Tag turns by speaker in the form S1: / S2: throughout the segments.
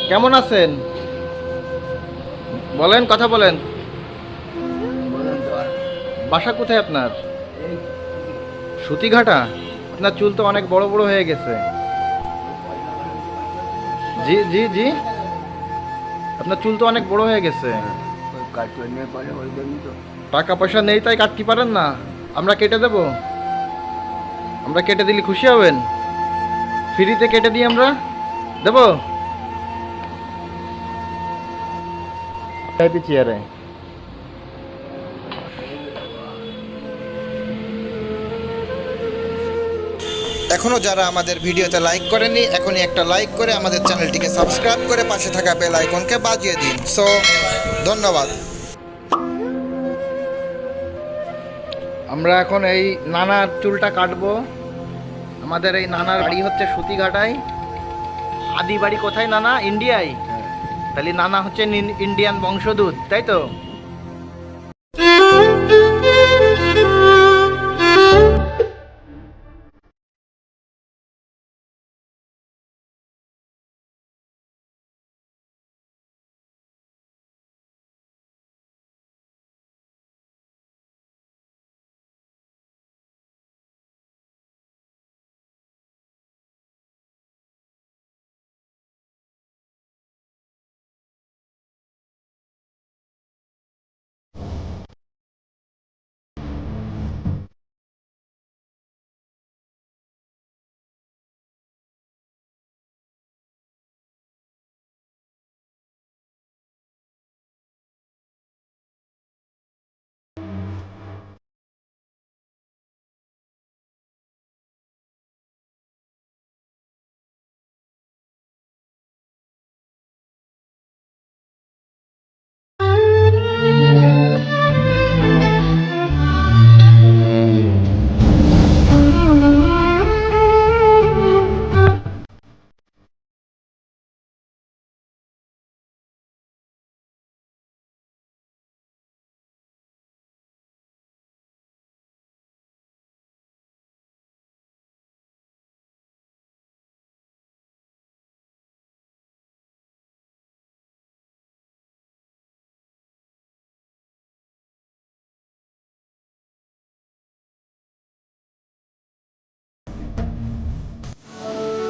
S1: কেমন আছেন? বলেন, কথা বলেন। বাসা কোথায় আপনার? সুতিঘাটা। আপনার চুল তো অনেক বড় বড় হয়ে গেছে। জি জি জি, আপনার চুল তো অনেক বড় হয়ে গেছে। টাকা পয়সা নেই তাই কাটতে পারেন না? আমরা কেটে দেব। আমরা কেটে দিলে খুশি হবেন? ফ্রিতে কেটে দিই, আমরা দেব। চেয়ারে এখনও যারা আমাদের ভিডিওতে লাইক করেনি, এখনই একটা লাইক করে আমাদের চ্যানেলটিকে সাবস্ক্রাইব করে পাশে থাকা বেল আইকনকে বাজিয়ে দিন। সো ধন্যবাদ। আমরা এখন এই নানার চুলটা কাটবো। আমাদের এই নানার বাড়ি হচ্ছে সুতিঘাটায়। আদি বাড়ি কোথায় নানা? ইন্ডিয়ায়। তাহলে নানা হচ্ছে ইন্ডিয়ান বংশোদ্ভূত, তাই তো?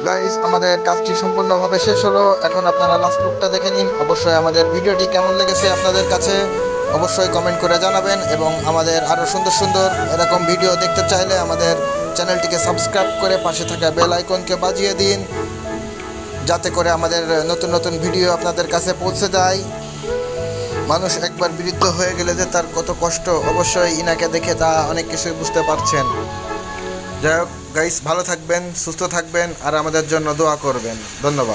S1: গাইস, আমাদের কাজটি সম্পূর্ণভাবে শেষ হলো। এখন আপনারা লাস্ট লুকটা দেখে নিন। অবশ্যই আমাদের ভিডিওটি কেমন লেগেছে আপনাদের কাছে অবশ্যই কমেন্ট করে জানাবেন, এবং আমাদের আরও সুন্দর সুন্দর এরকম ভিডিও দেখতে চাইলে আমাদের চ্যানেলটিকে সাবস্ক্রাইব করে পাশে থাকা বেল আইকনকে বাজিয়ে দিন, যাতে করে আমাদের নতুন নতুন ভিডিও আপনাদের কাছে পৌঁছে যায়। মানুষ একবার বৃদ্ধ হয়ে গেলে যে তার কত কষ্ট, অবশ্যই ইনাকে দেখে তা অনেক কিছুই বুঝতে পারছেন। যাই হোক গাইস, ভালো থাকবেন, সুস্থ থাকবেন, আর আমাদের জন্য দোয়া করবেন। ধন্যবাদ।